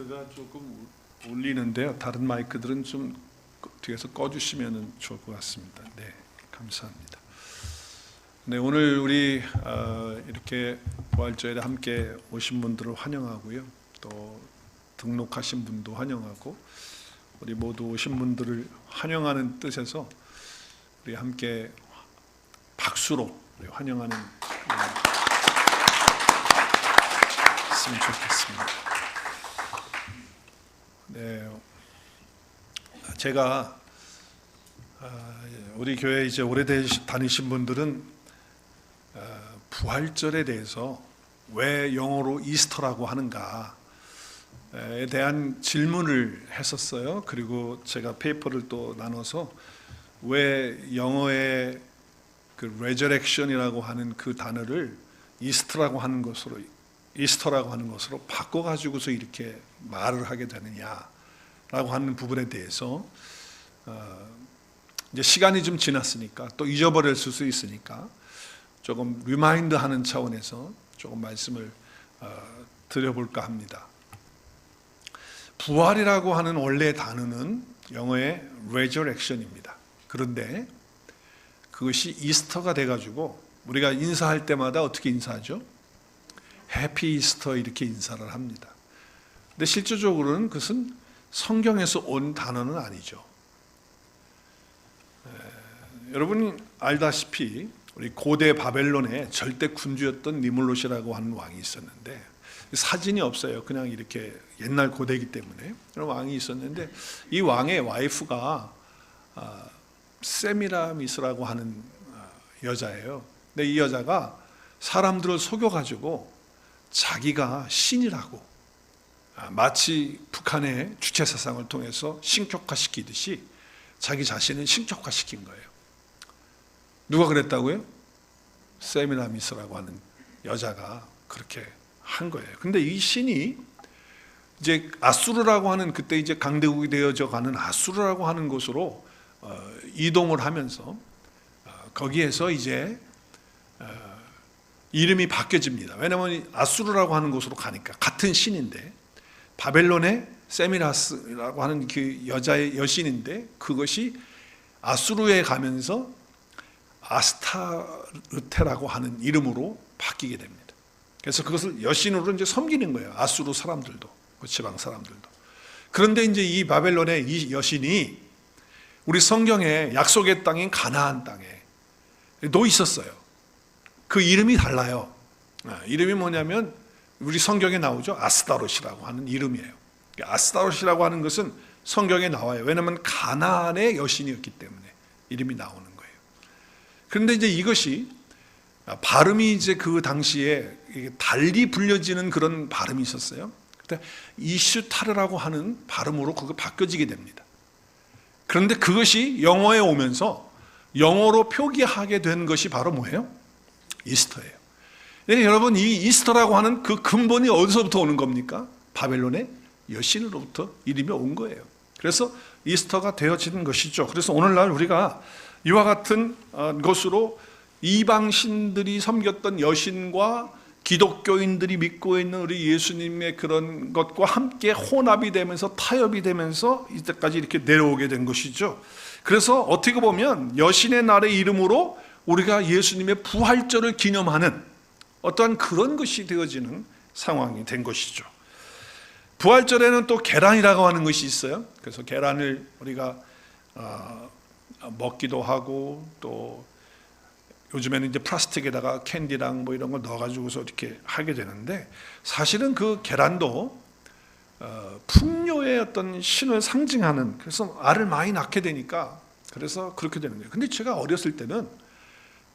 마이크가 조금 울리는데요. 다른 마이크들은 좀 뒤에서 꺼주시면 좋을 것 같습니다. 네, 감사합니다. 네, 오늘 우리 이렇게 부활절에 함께 오신 분들을 환영하고요. 또 등록하신 분도 환영하고 우리 모두 오신 분들을 환영하는 뜻에서 우리 함께 박수로 환영하는 했으면 좋겠습니다. 네, 제가 우리 교회 이제 오래 다니신 분들은 부활절에 대해서 왜 영어로 이스터라고 하는가에 대한 질문을 했었어요. 그리고 제가 페이퍼를 또 나눠서 왜 영어의 그 resurrection이라고 하는 그 단어를 이스터라고 하는 것으로 바꿔가지고서 이렇게 말을 하게 되느냐라고 하는 부분에 대해서 이제 시간이 좀 지났으니까 또 잊어버릴 수 있으니까 조금 리마인드하는 차원에서 조금 말씀을 드려볼까 합니다. 부활이라고 하는 원래 단어는 영어의 resurrection입니다. 그런데 그것이 이스터가 돼가지고 우리가 인사할 때마다 어떻게 인사하죠? 해피 이스터 이렇게 인사를 합니다. 근데 실질적으로는 그것은 성경에서 온 단어는 아니죠. 여러분이 알다시피 우리 고대 바벨론에 절대 군주였던 니물롯이라고 하는 왕이 있었는데 사진이 없어요. 그냥 이렇게 옛날 고대이기 때문에 그런 왕이 있었는데 이 왕의 와이프가 세미라미스라고 하는 여자예요. 근데 이 여자가 사람들을 속여가지고 자기가 신이라고 마치 북한의 주체사상을 통해서 신격화시키듯이 자기 자신을 신격화시킨 거예요. 누가 그랬다고요? 세미라미스라고 하는 여자가 그렇게 한 거예요. 근데 이 신이 이제 아수르라고 하는 그때 이제 강대국이 되어져 가는 아수르라고 하는 곳으로 이동을 하면서 거기에서 이제 이름이 바뀌어집니다. 왜냐하면 아수르라고 하는 곳으로 가니까 같은 신인데 바벨론의 세미라스라고 하는 그 여자의 여신인데 그것이 아수르에 가면서 아스타르테라고 하는 이름으로 바뀌게 됩니다. 그래서 그것을 여신으로 이제 섬기는 거예요. 아수르 사람들도 그 지방 사람들도. 그런데 이제 이 바벨론의 이 여신이 우리 성경에 약속의 땅인 가나안 땅에 놓여 있었어요. 그 이름이 달라요. 이름이 뭐냐면 우리 성경에 나오죠. 아스타롯이라고 하는 이름이에요. 아스타롯이라고 하는 것은 성경에 나와요. 왜냐하면 가나안의 여신이었기 때문에 이름이 나오는 거예요. 그런데 이제 이것이 발음이 이제 그 당시에 달리 불려지는 그런 발음이 있었어요. 그때 이슈타르라고 하는 발음으로 그거 바뀌어지게 됩니다. 그런데 그것이 영어에 오면서 영어로 표기하게 된 것이 바로 뭐예요? 이스터예요. 네, 여러분 이 이스터라고 하는 그 근본이 어디서부터 오는 겁니까? 바벨론의 여신으로부터 이름이 온 거예요. 그래서 이스터가 되어지는 것이죠. 그래서 오늘날 우리가 이와 같은 것으로 이방신들이 섬겼던 여신과 기독교인들이 믿고 있는 우리 예수님의 그런 것과 함께 혼합이 되면서 타협이 되면서 이때까지 이렇게 내려오게 된 것이죠. 그래서 어떻게 보면 여신의 날의 이름으로 우리가 예수님의 부활절을 기념하는 어떠한 그런 것이 되어지는 상황이 된 것이죠. 부활절에는 또 계란이라고 하는 것이 있어요. 그래서 계란을 우리가 먹기도 하고 또 요즘에는 이제 플라스틱에다가 캔디랑 뭐 이런 걸 넣어가지고서 이렇게 하게 되는데 사실은 그 계란도 풍요의 어떤 신을 상징하는 그래서 알을 많이 낳게 되니까 그래서 그렇게 되는 거예요. 근데 제가 어렸을 때는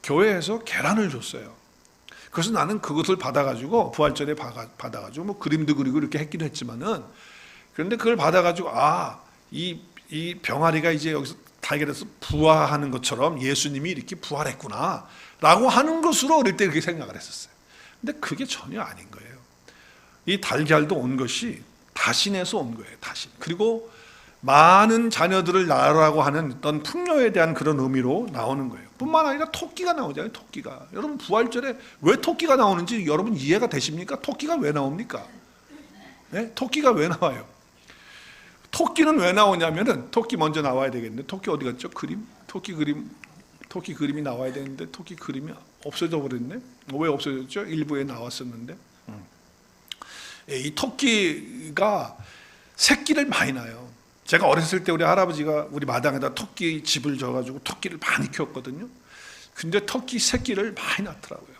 교회에서 계란을 줬어요. 그래서 나는 그것을 받아가지고 부활절에 받아가지고 뭐 그림도 그리고 이렇게 했기도 했지만은 그런데 그걸 받아가지고 이 병아리가 이제 여기서 달걀에서 부화하는 것처럼 예수님이 이렇게 부활했구나 라고 하는 것으로 어릴 때 그렇게 생각을 했었어요. 근데 그게 전혀 아닌 거예요. 이 달걀도 온 것이 다신에서 온 거예요. 다신. 그리고 많은 자녀들을 낳으라고 하는 어떤 풍요에 대한 그런 의미로 나오는 거예요. 뿐만 아니라 토끼가 나오잖아요. 토끼가. 여러분 부활절에 왜 토끼가 나오는지 여러분 이해가 되십니까? 토끼가 왜 나옵니까? 네? 토끼가 왜 나와요? 토끼는 왜 나오냐면은, 토끼 먼저 나와야 되겠는데, 토끼 어디 갔죠? 그림? 토끼 그림이 나와야 되는데 토끼 그림이 없어져 버렸네. 왜 없어졌죠? 일부에 나왔었는데. 이 토끼가 새끼를 많이 낳아요. 제가 어렸을 때 우리 할아버지가 우리 마당에다 토끼 집을 져가지고 토끼를 많이 키웠거든요. 근데 토끼 새끼를 많이 낳더라고요.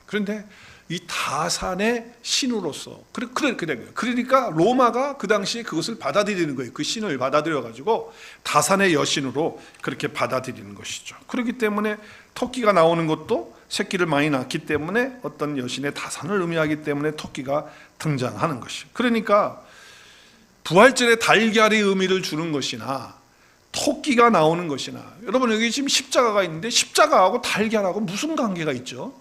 그런데 이 다산의 신으로서 그러니까 로마가 그 당시에 그것을 받아들이는 거예요. 그 신을 받아들여 가지고 다산의 여신으로 그렇게 받아들이는 것이죠. 그렇기 때문에 토끼가 나오는 것도 새끼를 많이 낳기 때문에 어떤 여신의 다산을 의미하기 때문에 토끼가 등장하는 것이죠. 그러니까 부활절에 달걀의 의미를 주는 것이나 토끼가 나오는 것이나, 여러분 여기 지금 십자가가 있는데 십자가하고 달걀하고 무슨 관계가 있죠?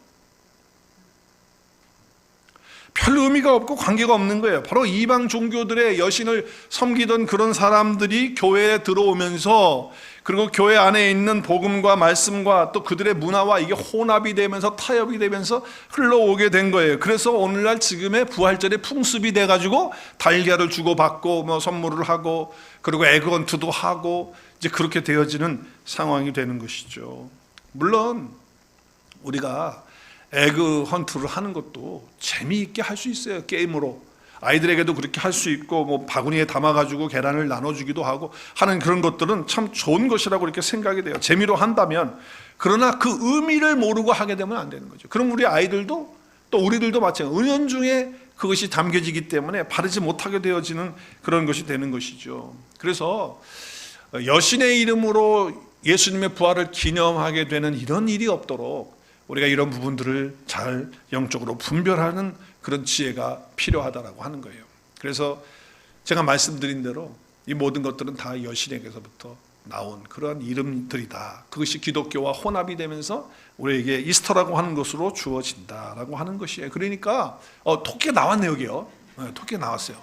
별 의미가 없고 관계가 없는 거예요. 바로 이방 종교들의 여신을 섬기던 그런 사람들이 교회에 들어오면서, 그리고 교회 안에 있는 복음과 말씀과 또 그들의 문화와 이게 혼합이 되면서 타협이 되면서 흘러오게 된 거예요. 그래서 오늘날 지금의 부활절의 풍습이 돼가지고 달걀을 주고받고 뭐 선물을 하고, 그리고 에그헌트도 하고 이제 그렇게 되어지는 상황이 되는 것이죠. 물론 우리가 에그 헌트를 하는 것도 재미있게 할 수 있어요. 게임으로 아이들에게도 그렇게 할 수 있고, 뭐 바구니에 담아가지고 계란을 나눠주기도 하고 하는 그런 것들은 참 좋은 것이라고 이렇게 생각이 돼요. 재미로 한다면. 그러나 그 의미를 모르고 하게 되면 안 되는 거죠. 그럼 우리 아이들도 또 우리들도 마찬가지로 은연중에 그것이 담겨지기 때문에 바르지 못하게 되어지는 그런 것이 되는 것이죠. 그래서 여신의 이름으로 예수님의 부활을 기념하게 되는 이런 일이 없도록 우리가 이런 부분들을 잘 영적으로 분별하는 그런 지혜가 필요하다라고 하는 거예요. 그래서 제가 말씀드린 대로 이 모든 것들은 다 여신에게서부터 나온 그러한 이름들이다. 그것이 기독교와 혼합이 되면서 우리에게 이스터라고 하는 것으로 주어진다라고 하는 것이에요. 그러니까 토끼가 나왔네요, 여기요. 네, 토끼가 나왔어요.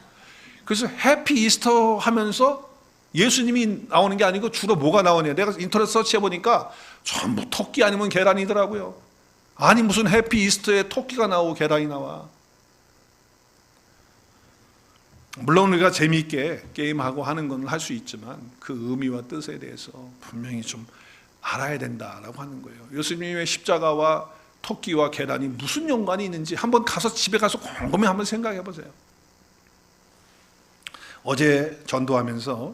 그래서 해피 이스터 하면서 예수님이 나오는 게 아니고 주로 뭐가 나오냐. 내가 인터넷 서치해 보니까 전부 토끼 아니면 계란이더라고요. 아니 무슨 해피 이스터에 토끼가 나오고 계란이 나와. 물론 우리가 재미있게 게임하고 하는 건 할 수 있지만 그 의미와 뜻에 대해서 분명히 좀 알아야 된다라고 하는 거예요. 예수님의 십자가와 토끼와 계란이 무슨 연관이 있는지 한번 가서 집에 가서 곰곰이 한번 생각해 보세요. 어제 전도하면서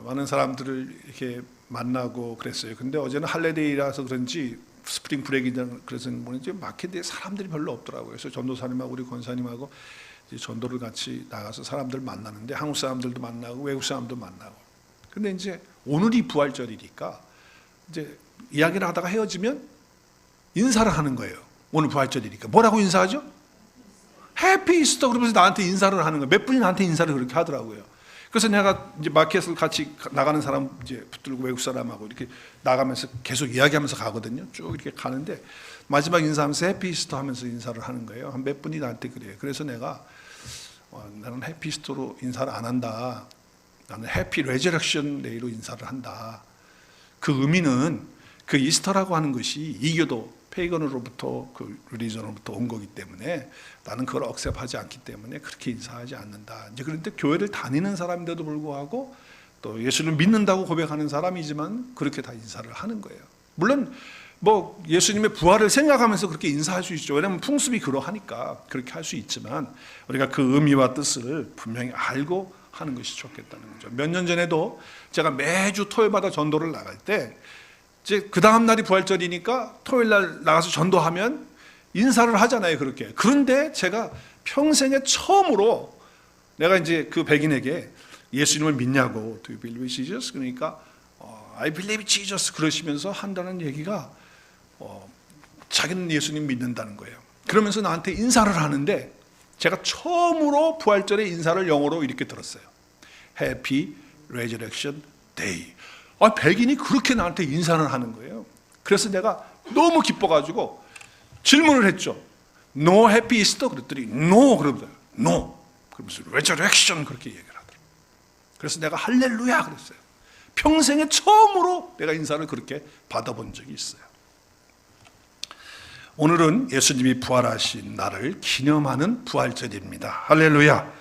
많은 사람들을 이렇게 만나고 그랬어요. 근데 어제는 할례데이라서 그런지 스프링 브레이크이다 그래서 뭐지 마켓에 사람들이 별로 없더라고요. 그래서 전도사님하고 우리 권사님하고 이제 전도를 같이 나가서 사람들 만나는데 한국 사람들도 만나고 외국 사람도 만나고. 근데 이제 오늘이 부활절이니까 이제 이야기를 하다가 헤어지면 인사를 하는 거예요. 오늘 부활절이니까 뭐라고 인사하죠? 해피 이스터. 그러면서 나한테 인사를 하는 거예요. 몇 분이 나한테 인사를 그렇게 하더라고요. 그래서 내가 이제 마켓을 같이 나가는 사람 이제 붙들고 외국 사람하고 이렇게 나가면서 계속 이야기하면서 가거든요. 쭉 이렇게 가는데 마지막 인사하면서 해피 이스터 하면서 인사를 하는 거예요. 한 몇 분이 나한테 그래요. 그래서 내가 나는 해피 이스터로 인사를 안 한다. 나는 해피 레저렉션 데이로 인사를 한다. 그 의미는 그 이스터라고 하는 것이 이교도 페이건으로부터 그 리리전으로부터 온 거기 때문에 나는 그걸 억셉하지 않기 때문에 그렇게 인사하지 않는다. 이제 그런데 교회를 다니는 사람인데도 불구하고 또 예수를 믿는다고 고백하는 사람이지만 그렇게 다 인사를 하는 거예요. 물론 뭐 예수님의 부활을 생각하면서 그렇게 인사할 수 있죠. 왜냐하면 풍습이 그러하니까 그렇게 할 수 있지만 우리가 그 의미와 뜻을 분명히 알고 하는 것이 좋겠다는 거죠. 몇 년 전에도 제가 매주 토요일마다 전도를 나갈 때 이제 그 다음 날이 부활절이니까 토요일 날 나가서 전도하면 인사를 하잖아요, 그렇게. 그런데 제가 평생에 처음으로 내가 이제 그 백인에게 예수님을 믿냐고, Do you believe Jesus? 그러니까 I believe Jesus 그러시면서 한다는 얘기가 자기는 예수님 믿는다는 거예요. 그러면서 나한테 인사를 하는데 제가 처음으로 부활절에 인사를 영어로 이렇게 들었어요. Happy Resurrection Day. 백인이 그렇게 나한테 인사를 하는 거예요. 그래서 내가 너무 기뻐가지고 질문을 했죠. No Happy Easter? 그랬더니 No 그러더라고요. No. 그러면서 Resurrection 그렇게 얘기를 하더라고요. 그래서 내가 할렐루야 그랬어요. 평생에 처음으로 내가 인사를 그렇게 받아본 적이 있어요. 오늘은 예수님이 부활하신 날을 기념하는 부활절입니다. 할렐루야.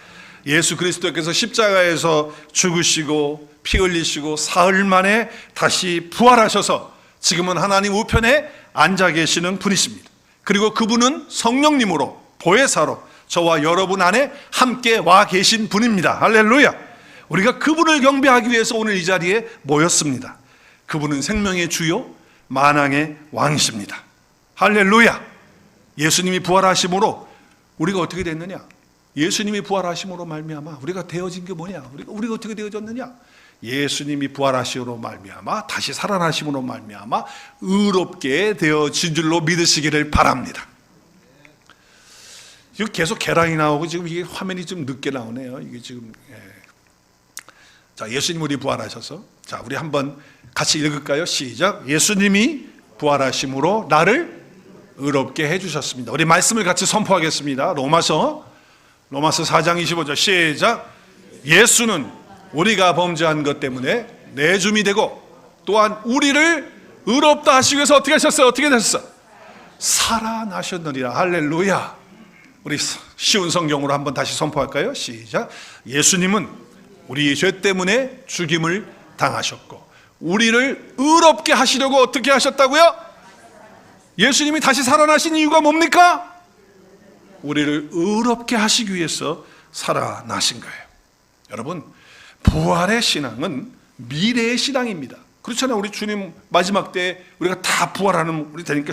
예수 그리스도께서 십자가에서 죽으시고 피 흘리시고 사흘 만에 다시 부활하셔서 지금은 하나님 우편에 앉아 계시는 분이십니다. 그리고 그분은 성령님으로 보혜사로 저와 여러분 안에 함께 와 계신 분입니다. 할렐루야. 우리가 그분을 경배하기 위해서 오늘 이 자리에 모였습니다. 그분은 생명의 주요 만왕의 왕이십니다. 할렐루야. 예수님이 부활하심으로 우리가 어떻게 됐느냐? 예수님이 부활하심으로 말미암아 우리가 되어진 게 뭐냐? 우리가 어떻게 되어졌느냐? 예수님이 부활하심으로 말미암아 다시 살아나심으로 말미암아 의롭게 되어진 줄로 믿으시기를 바랍니다. 지금 계속 계란이 나오고 지금 이게 화면이 좀 늦게 나오네요. 이게 지금 자, 예수님 우리 부활하셔서 자, 우리 한번 같이 읽을까요? 시작. 예수님이 부활하심으로 나를 의롭게 해주셨습니다. 우리 말씀을 같이 선포하겠습니다. 로마서 4장 25절 시작. 예수는 우리가 범죄한 것 때문에 내줌이 되고 또한 우리를 의롭다 하시기 위해서 어떻게 하셨어요? 어떻게 되셨어요? 살아나셨느니라. 할렐루야. 우리 쉬운 성경으로 한번 다시 선포할까요? 시작. 예수님은 우리 죄 때문에 죽임을 당하셨고 우리를 의롭게 하시려고 어떻게 하셨다고요? 예수님이 다시 살아나신 이유가 뭡니까? 우리를 의롭게 하시기 위해서 살아나신 거예요. 여러분, 부활의 신앙은 미래의 신앙입니다. 그렇잖아요. 우리 주님 마지막 때 우리가 다 부활하는 우리 되니까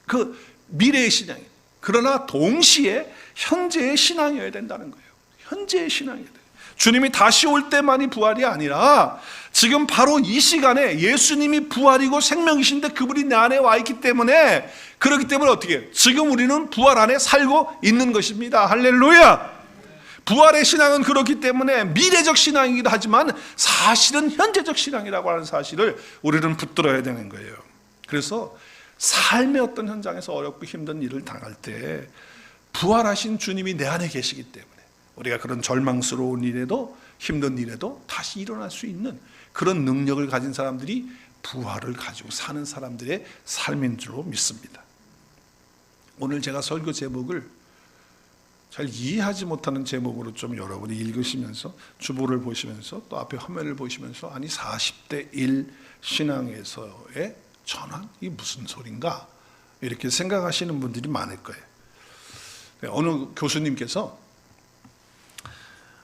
그 미래의 신앙이에요. 그러나 동시에 현재의 신앙이어야 된다는 거예요. 현재의 신앙이어야 돼요. 주님이 다시 올 때만이 부활이 아니라 지금 바로 이 시간에 예수님이 부활이고 생명이신데 그분이 내 안에 와 있기 때문에 그렇기 때문에 어떻게 해요? 지금 우리는 부활 안에 살고 있는 것입니다. 할렐루야. 부활의 신앙은 그렇기 때문에 미래적 신앙이기도 하지만 사실은 현재적 신앙이라고 하는 사실을 우리는 붙들어야 되는 거예요. 그래서 삶의 어떤 현장에서 어렵고 힘든 일을 당할 때 부활하신 주님이 내 안에 계시기 때문에 우리가 그런 절망스러운 일에도 힘든 일에도 다시 일어날 수 있는 그런 능력을 가진 사람들이 부활을 가지고 사는 사람들의 삶인 줄로 믿습니다. 오늘 제가 설교 제목을 잘 이해하지 못하는 제목으로 좀 여러분이 읽으시면서 주보를 보시면서 또 앞에 화면을 보시면서 아니 40대 1 신앙에서의 전환? 이게 무슨 소린가? 이렇게 생각하시는 분들이 많을 거예요. 어느 교수님께서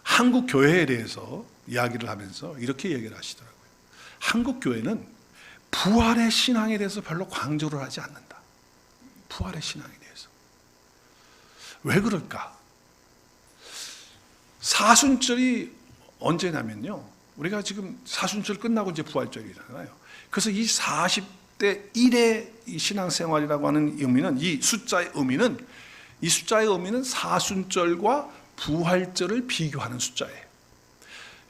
한국 교회에 대해서 이야기를 하면서 이렇게 얘기를 하시더라고요. 한국 교회는 부활의 신앙에 대해서 별로 강조를 하지 않는다. 부활의 신앙에 대해서. 왜 그럴까? 사순절이 언제냐면요. 우리가 지금 사순절 끝나고 이제 부활절이잖아요. 그래서 이 40대 1의 이 신앙생활이라고 하는 의미는 이 숫자의 의미는 사순절과 부활절을 비교하는 숫자예요.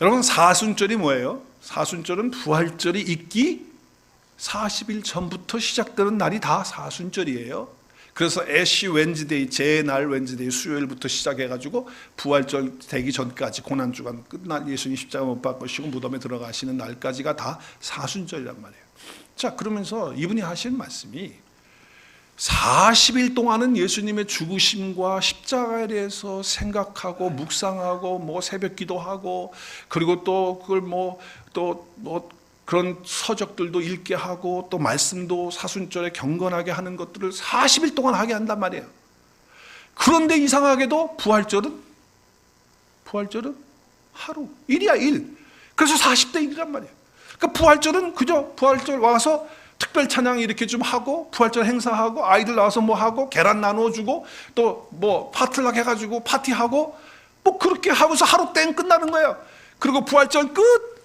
여러분 사순절이 뭐예요? 사순절은 부활절이 있기 40일 전부터 시작되는 날이 다 사순절이에요. 그래서 애쉬 웬즈데이, 제날 웬즈데이 수요일부터 시작해가지고 부활절 되기 전까지 고난주간 끝날 예수님 십자가 못 박으시고 무덤에 들어가시는 날까지가 다 사순절이란 말이에요. 자, 그러면서 이분이 하신 말씀이 40일 동안은 예수님의 죽으심과 십자가에 대해서 생각하고 묵상하고 뭐 새벽 기도하고 그리고 또 그걸 그런 서적들도 읽게 하고 또 말씀도 사순절에 경건하게 하는 것들을 40일 동안 하게 한단 말이에요. 그런데 이상하게도 부활절은 하루, 일이야 일. 그래서 40대 1이란 말이에요. 그러니까 부활절은 그저 부활절 와서 특별 찬양 이렇게 좀 하고 부활절 행사하고 아이들 나와서 뭐 하고 계란 나눠주고 또 뭐 파틀락 해가지고 파티하고 뭐 그렇게 하고서 하루 땡 끝나는 거예요. 그리고 부활절 끝.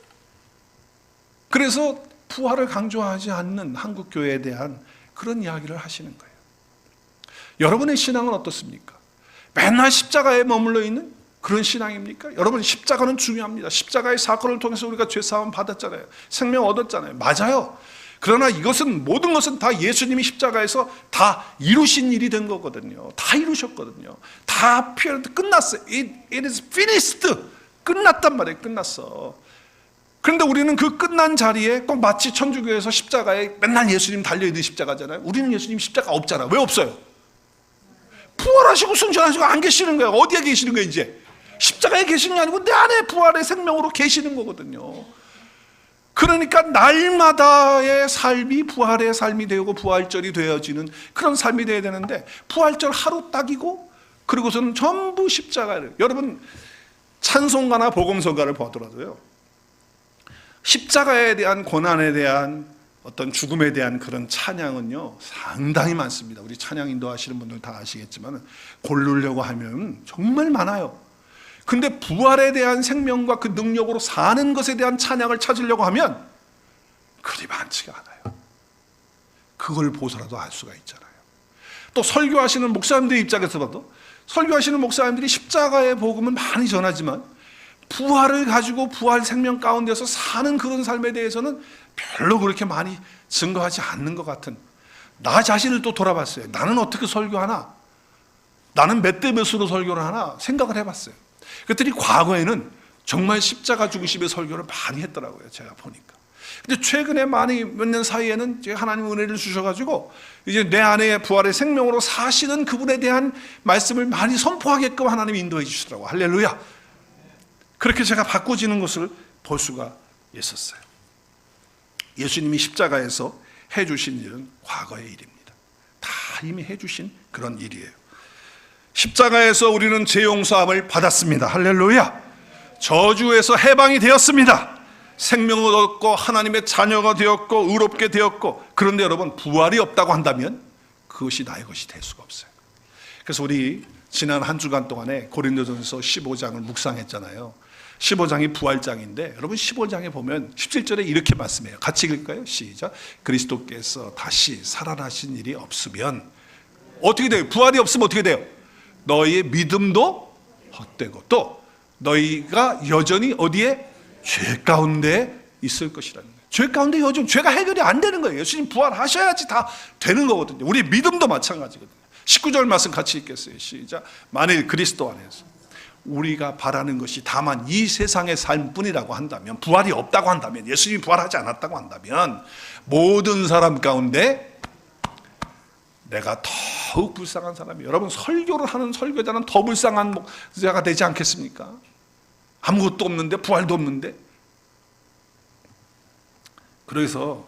그래서 부활을 강조하지 않는 한국 교회에 대한 그런 이야기를 하시는 거예요. 여러분의 신앙은 어떻습니까? 맨날 십자가에 머물러 있는 그런 신앙입니까? 여러분 십자가는 중요합니다. 십자가의 사건을 통해서 우리가 죄사함 받았잖아요. 생명 얻었잖아요. 맞아요. 그러나 이것은 모든 것은 다 예수님이 십자가에서 다 이루신 일이 된 거거든요. 다 이루셨거든요. 다 끝났어요. It is finished. 끝났단 말이에요. 끝났어. 그런데 우리는 그 끝난 자리에 꼭 마치 천주교에서 십자가에 맨날 예수님 달려있는 십자가잖아요. 우리는 예수님 십자가 없잖아. 왜 없어요? 부활하시고 승천하시고 안 계시는 거예요. 어디에 계시는 거예요 이제? 십자가에 계시는 게 아니고 내 안에 부활의 생명으로 계시는 거거든요. 그러니까 날마다의 삶이 부활의 삶이 되고 부활절이 되어지는 그런 삶이 되어야 되는데, 부활절 하루 딱이고 그리고서는 전부 십자가를, 여러분 찬송가나 복음성가를 보더라도요, 십자가에 대한 고난에 대한 어떤 죽음에 대한 그런 찬양은요 상당히 많습니다. 우리 찬양 인도하시는 분들 다 아시겠지만 고르려고 하면 정말 많아요. 근데 부활에 대한 생명과 그 능력으로 사는 것에 대한 찬양을 찾으려고 하면 그리 많지가 않아요. 그걸 보서라도 알 수가 있잖아요. 또 설교하시는 목사님들 입장에서 봐도, 설교하시는 목사님들이 십자가의 복음은 많이 전하지만 부활을 가지고 부활 생명 가운데서 사는 그런 삶에 대해서는 별로 그렇게 많이 증거하지 않는 것 같은, 나 자신을 또 돌아봤어요. 나는 어떻게 설교하나? 나는 몇 대 몇으로 설교를 하나? 생각을 해봤어요. 그랬더니 과거에는 정말 십자가 중심의 설교를 많이 했더라고요, 제가 보니까. 근데 최근에 몇 년 사이에는 하나님 은혜를 주셔가지고 이제 내 안에 부활의 생명으로 사시는 그분에 대한 말씀을 많이 선포하게끔 하나님이 인도해 주시더라고요. 할렐루야. 그렇게 제가 바꿔지는 것을 볼 수가 있었어요. 예수님이 십자가에서 해주신 일은 과거의 일입니다. 다 이미 해주신 그런 일이에요. 십자가에서 우리는 죄 용서함을 받았습니다. 할렐루야. 저주에서 해방이 되었습니다. 생명을 얻고 하나님의 자녀가 되었고 의롭게 되었고. 그런데 여러분, 부활이 없다고 한다면 그것이 나의 것이 될 수가 없어요. 그래서 우리 지난 한 주간 동안에 고린도전서 15장을 묵상했잖아요. 15장이 부활장인데, 여러분 15장에 보면 17절에 이렇게 말씀해요. 같이 읽을까요? 시작. 그리스도께서 다시 살아나신 일이 없으면 어떻게 돼요? 부활이 없으면 어떻게 돼요? 너희의 믿음도 헛되고 또 너희가 여전히 어디에? 죄 가운데 있을 것이라는 거예요. 죄 가운데 여전히 죄가 해결이 안 되는 거예요. 예수님 부활하셔야지 다 되는 거거든요. 우리 믿음도 마찬가지거든요. 19절 말씀 같이 읽겠어요. 시작. 만일 그리스도 안에서 우리가 바라는 것이 다만 이 세상의 삶뿐이라고 한다면, 부활이 없다고 한다면, 예수님이 부활하지 않았다고 한다면 모든 사람 가운데 내가 더욱 불쌍한 사람이에요. 여러분, 설교를 하는 설교자는 더 불쌍한 목자가 되지 않겠습니까? 아무것도 없는데, 부활도 없는데. 그래서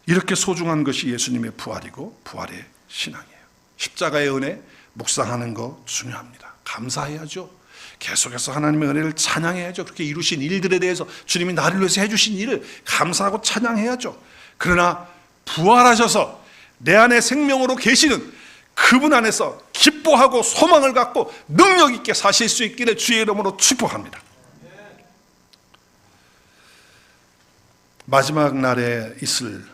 이렇게 소중한 것이 예수님의 부활이고 부활의 신앙이에요. 십자가의 은혜 묵상하는 거 중요합니다. 감사해야죠. 계속해서 하나님의 은혜를 찬양해야죠. 그렇게 이루신 일들에 대해서, 주님이 나를 위해서 해주신 일을 감사하고 찬양해야죠. 그러나 부활하셔서 내 안에 생명으로 계시는 그분 안에서 기뻐하고 소망을 갖고 능력 있게 사실 수 있기를 주의 이름으로 축복합니다. 마지막 날에 있을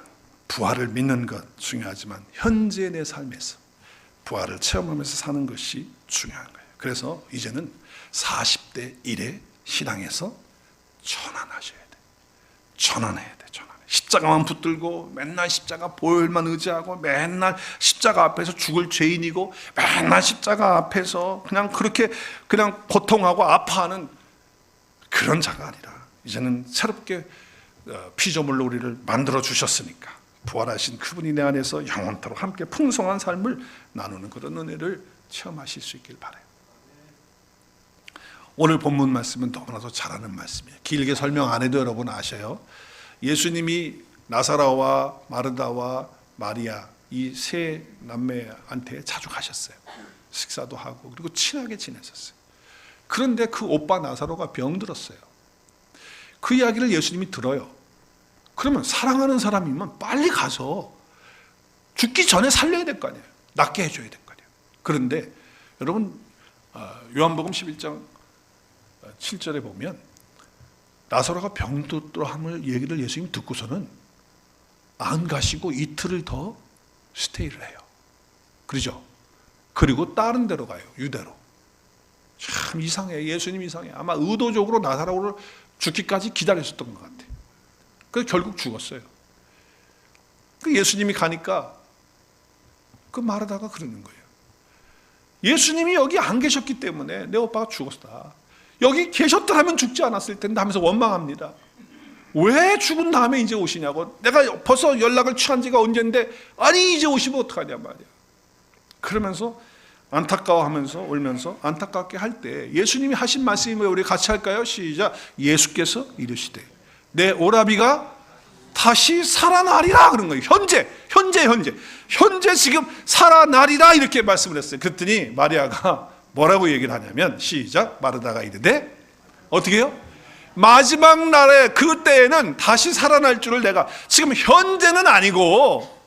부활을 믿는 것 중요하지만 현재 내 삶에서 부활을 체험하면서 사는 것이 중요한 거예요. 그래서 이제는 40대 1의 신앙에서 전환하셔야 돼. 전환해야 돼. 십자가만 붙들고 맨날 십자가 보혈만 의지하고 맨날 십자가 앞에서 죽을 죄인이고 맨날 십자가 앞에서 그냥 그렇게 그냥 고통하고 아파하는 그런 자가 아니라, 이제는 새롭게 피조물로 우리를 만들어 주셨으니까 부활하신 그분이 내 안에서 영원토록 함께 풍성한 삶을 나누는 그런 은혜를 체험하실 수 있길 바라요. 오늘 본문 말씀은 너무나도 잘하는 말씀이에요. 길게 설명 안 해도 여러분 아셔요. 예수님이 나사로와 마르다와 마리아 이 세 남매한테 자주 가셨어요. 식사도 하고 그리고 친하게 지내셨어요. 그런데 그 오빠 나사로가 병들었어요. 그 이야기를 예수님이 들어요. 그러면 사랑하는 사람이면 빨리 가서 죽기 전에 살려야 될 거 아니에요. 낫게 해줘야 될 거 아니에요. 그런데 여러분, 요한복음 11장 7절에 보면 나사로가 병들었다는 얘기를 예수님이 듣고서는 안 가시고 이틀을 더 스테이를 해요. 그렇죠? 그리고 다른 데로 가요. 유대로. 참 이상해. 예수님 이상해. 아마 의도적으로 나사로를 죽기까지 기다렸었던 것 같아요. 그래서 결국 죽었어요. 그 예수님이 가니까 그 마르다가 그러는 거예요. 예수님이 여기 안 계셨기 때문에 내 오빠가 죽었다. 여기 계셨더라면 죽지 않았을 텐데 하면서 원망합니다. 왜 죽은 다음에 이제 오시냐고. 내가 벌써 연락을 취한 지가 언젠데 아니 이제 오시면 어떡하냐 말이야. 그러면서 안타까워하면서 울면서 안타깝게 할 때 예수님이 하신 말씀이 왜 우리 같이 할까요? 시작. 예수께서 이르시되 내 오라비가 다시 살아나리라 그런 거예요. 현재 지금 살아나리라 이렇게 말씀을 했어요. 그랬더니 마리아가 뭐라고 얘기를 하냐면 시작. 마르다가 이르되 어떻게 해요? 마지막 날에 그때에는 다시 살아날 줄을 내가, 지금 현재는 아니고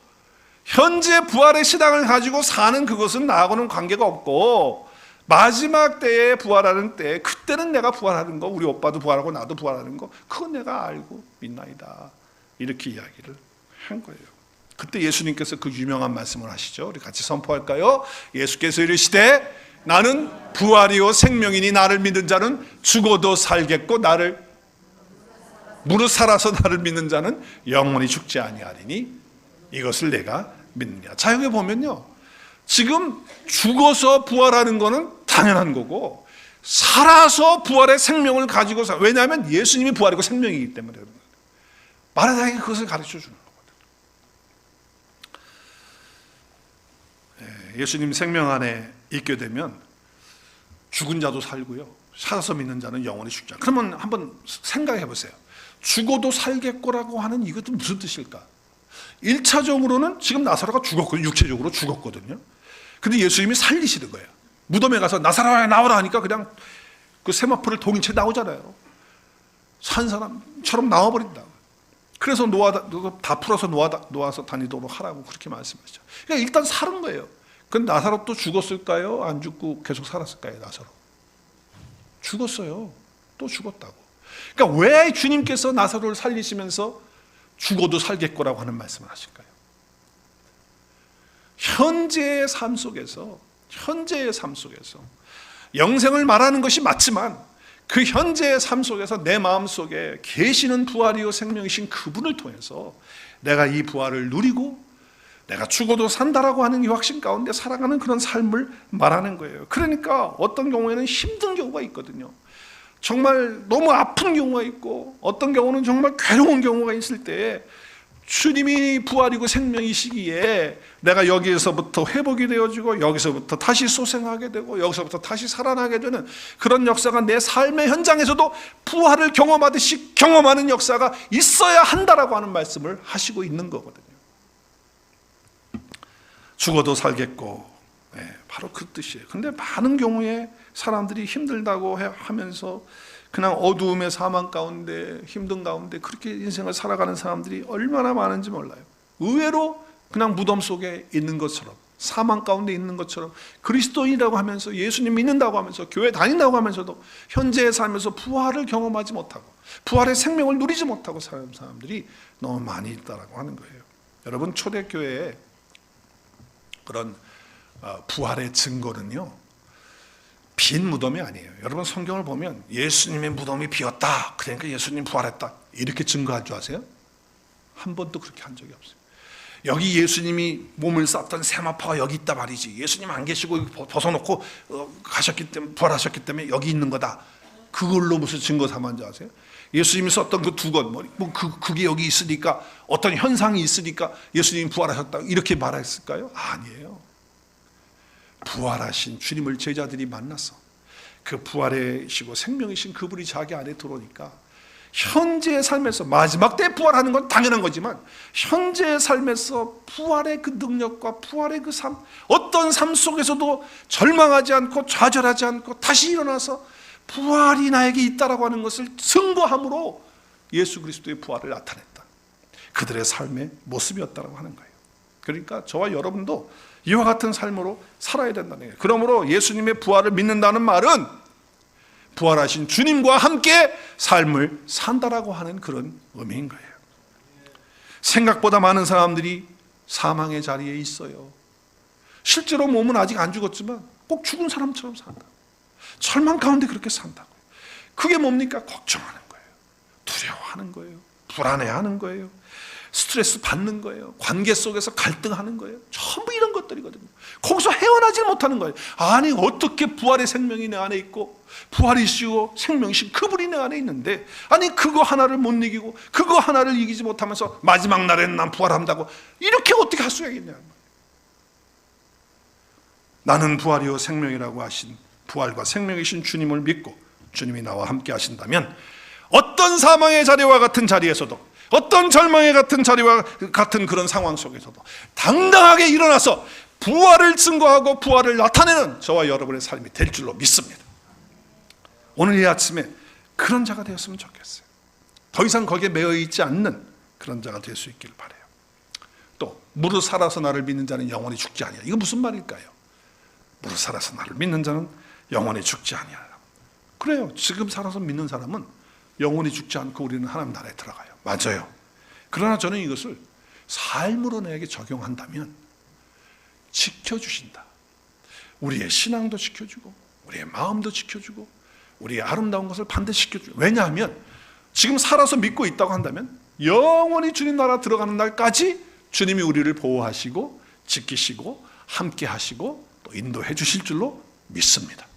현재 부활의 신앙을 가지고 사는 그것은 나하고는 관계가 없고 마지막 때에 부활하는 때, 그때는 내가 부활하는 거, 우리 오빠도 부활하고 나도 부활하는 거, 그건 내가 알고 믿나이다. 이렇게 이야기를 한 거예요. 그때 예수님께서 그 유명한 말씀을 하시죠. 우리 같이 선포할까요? 예수께서 이르시되 나는 부활이요 생명이니 나를 믿는 자는 죽어도 살겠고 나를 무릇 살아서 나를 믿는 자는 영원히 죽지 아니하리니 이것을 내가 믿느냐. 자, 여기 보면요, 지금 죽어서 부활하는 거는 당연한 거고 살아서 부활의 생명을 가지고 왜냐하면 예수님이 부활이고 생명이기 때문에 마르다에게 그것을 가르쳐 주는 거거든요. 예수님 생명 안에 있게 되면 죽은 자도 살고요, 살아서 믿는 자는 영원히 죽지 않아요. 그러면 한번 생각해 보세요. 죽어도 살겠고라고 하는 이것도 무슨 뜻일까? 1차적으로는 지금 나사로가 죽었거든요. 육체적으로 죽었거든요. 근데 예수님이 살리시는 거예요. 무덤에 가서 나사로야 나오라 하니까 그냥 그 세마포를 동인 채 나오잖아요. 산 사람처럼 나와버린다. 그래서 다 풀어서 놓아서 다니도록 하라고 그렇게 말씀하시죠. 그러니까 일단 살은 거예요. 근데 나사로 또 죽었을까요? 안 죽고 계속 살았을까요? 나사로 죽었어요. 또 죽었다고. 그러니까 왜 주님께서 나사로를 살리시면서 죽어도 살겠거라고 하는 말씀을 하실까요? 현재의 삶 속에서 영생을 말하는 것이 맞지만 그 현재의 삶 속에서 내 마음 속에 계시는 부활이요 생명이신 그분을 통해서 내가 이 부활을 누리고 내가 죽어도 산다라고 하는 이 확신 가운데 살아가는 그런 삶을 말하는 거예요. 그러니까 어떤 경우에는 힘든 경우가 있거든요. 정말 너무 아픈 경우가 있고 어떤 경우는 정말 괴로운 경우가 있을 때에 주님이 부활이고 생명이시기에 내가 여기에서부터 회복이 되어지고 여기서부터 다시 소생하게 되고 여기서부터 다시 살아나게 되는 그런 역사가 내 삶의 현장에서도 부활을 경험하듯이 경험하는 역사가 있어야 한다라고 하는 말씀을 하시고 있는 거거든요. 죽어도 살겠고, 바로 그 뜻이에요. 근데 많은 경우에 사람들이 힘들다고 하면서 그냥 어두움의 사망 가운데 힘든 가운데 그렇게 인생을 살아가는 사람들이 얼마나 많은지 몰라요. 의외로 그냥 무덤 속에 있는 것처럼, 사망 가운데 있는 것처럼, 그리스도인이라고 하면서 예수님 믿는다고 하면서 교회 다닌다고 하면서도 현재의 삶에서 부활을 경험하지 못하고 부활의 생명을 누리지 못하고 사는 사람들이 너무 많이 있다고 하는 거예요. 여러분, 초대교회에 그런 부활의 증거는요, 빈 무덤이 아니에요. 여러분, 성경을 보면 예수님의 무덤이 비었다, 그러니까 예수님 부활했다, 이렇게 증거할 줄 아세요? 한 번도 그렇게 한 적이 없어요. 여기 예수님이 몸을 쌌던 세마포가 여기 있다 말이지, 예수님 안 계시고 벗어놓고 가셨기 때문에, 부활하셨기 때문에 여기 있는 거다, 그걸로 무슨 증거 삼은 줄 아세요? 예수님이 썼던 그 두 것, 그게 여기 있으니까, 어떤 현상이 있으니까 예수님이 부활하셨다, 이렇게 말했을까요? 아니에요. 부활하신 주님을 제자들이 만나서 그 부활이시고 생명이신 그분이 자기 안에 들어오니까 현재의 삶에서, 마지막 때 부활하는 건 당연한 거지만 현재의 삶에서 부활의 그 능력과 부활의 그 삶, 어떤 삶 속에서도 절망하지 않고 좌절하지 않고 다시 일어나서 부활이 나에게 있다라고 하는 것을 증거함으로 예수 그리스도의 부활을 나타냈다, 그들의 삶의 모습이었다라고 하는 거예요. 그러니까 저와 여러분도 이와 같은 삶으로 살아야 된다는 거예요. 그러므로 예수님의 부활을 믿는다는 말은 부활하신 주님과 함께 삶을 산다라고 하는 그런 의미인 거예요. 생각보다 많은 사람들이 사망의 자리에 있어요. 실제로 몸은 아직 안 죽었지만 꼭 죽은 사람처럼 산다. 절망 가운데 그렇게 산다고요. 그게 뭡니까? 걱정하는 거예요. 두려워하는 거예요. 불안해하는 거예요. 스트레스 받는 거예요. 관계 속에서 갈등하는 거예요. 전부 이런 것들이거든요. 거기서 헤어나지 못하는 거예요. 아니 어떻게 부활의 생명이 내 안에 있고 부활이시고 생명이신 그분이 내 안에 있는데, 아니 그거 하나를 못 이기고 그거 하나를 이기지 못하면서 마지막 날에는 난 부활한다고, 이렇게 어떻게 할 수가 있겠냐. 나는 부활이요 생명이라고 하신 부활과 생명이신 주님을 믿고 주님이 나와 함께 하신다면 어떤 사망의 자리와 같은 자리에서도, 어떤 절망의 같은 자리와 같은 그런 상황 속에서도 당당하게 일어나서 부활을 증거하고 부활을 나타내는 저와 여러분의 삶이 될 줄로 믿습니다. 오늘 이 아침에 그런 자가 되었으면 좋겠어요. 더 이상 거기에 매여 있지 않는 그런 자가 될 수 있기를 바라요. 또 무릇 살아서 나를 믿는 자는 영원히 죽지 아니하리라. 이거 무슨 말일까요? 무릇 살아서 나를 믿는 자는 영원히 죽지 아니하리라. 그래요. 지금 살아서 믿는 사람은 영원히 죽지 않고 우리는 하나님 나라에 들어가요. 맞아요. 그러나 저는 이것을 삶으로 내게 적용한다면 지켜주신다. 우리의 신앙도 지켜주고 우리의 마음도 지켜주고 우리의 아름다운 것을 반드시 지켜주고, 왜냐하면 지금 살아서 믿고 있다고 한다면 영원히 주님 나라 들어가는 날까지 주님이 우리를 보호하시고 지키시고 함께 하시고 또 인도해 주실 줄로 믿습니다.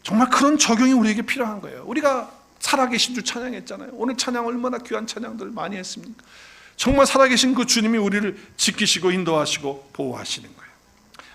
정말 그런 적용이 우리에게 필요한 거예요. 우리가 살아계신 주 찬양했잖아요. 오늘 찬양 얼마나 귀한 찬양들 많이 했습니까? 정말 살아계신 그 주님이 우리를 지키시고 인도하시고 보호하시는 거예요.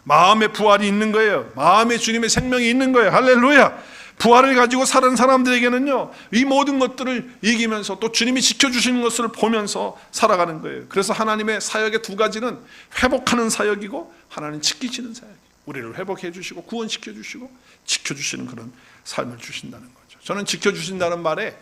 마음에 부활이 있는 거예요. 마음에 주님의 생명이 있는 거예요. 할렐루야. 부활을 가지고 사는 사람들에게는요, 이 모든 것들을 이기면서 또 주님이 지켜주시는 것을 보면서 살아가는 거예요. 그래서 하나님의 사역의 두 가지는 회복하는 사역이고 하나님 지키시는 사역이에요. 우리를 회복해 주시고 구원시켜 주시고 지켜주시는 그런 삶을 주신다는 거죠. 저는 지켜주신다는 말에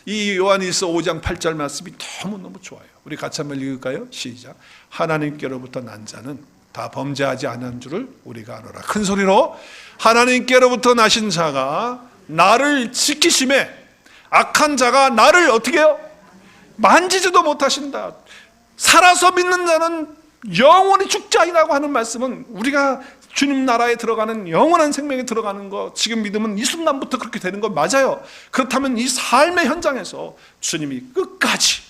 이 요한일서 5장 8절 말씀이 너무너무 좋아요. 우리 같이 한번 읽을까요? 시작. 하나님께로부터 난 자는 다 범죄하지 않은 줄을 우리가 알아라. 큰 소리로, 하나님께로부터 나신 자가 나를 지키심에 악한 자가 나를 어떻게 해요? 만지지도 못하신다. 살아서 믿는 자는 영원히 죽지 아니라고 하는 말씀은 우리가 주님 나라에 들어가는 영원한 생명에 들어가는 거, 지금 믿으면 이 순간부터 그렇게 되는 거 맞아요. 그렇다면 이 삶의 현장에서 주님이 끝까지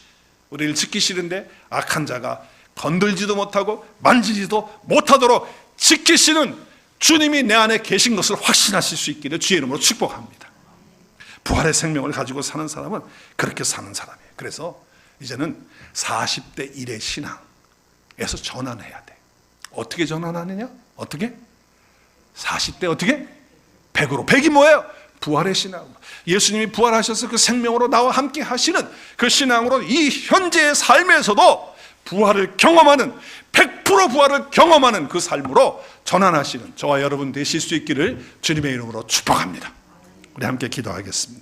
우리를 지키시는데 악한 자가 건들지도 못하고 만지지도 못하도록 지키시는 주님이 내 안에 계신 것을 확신하실 수 있기를 주의 이름으로 축복합니다. 부활의 생명을 가지고 사는 사람은 그렇게 사는 사람이에요. 그래서 이제는 40대 1의 신앙에서 전환해야 돼. 어떻게 전환하느냐? 어떻게? 40대 어떻게? 100으로. 100이 뭐예요? 부활의 신앙. 예수님이 부활하셔서 그 생명으로 나와 함께 하시는 그 신앙으로 이 현재의 삶에서도 부활을 경험하는, 100% 부활을 경험하는 그 삶으로 전환하시는 저와 여러분 되실 수 있기를 주님의 이름으로 축복합니다. 우리 함께 기도하겠습니다.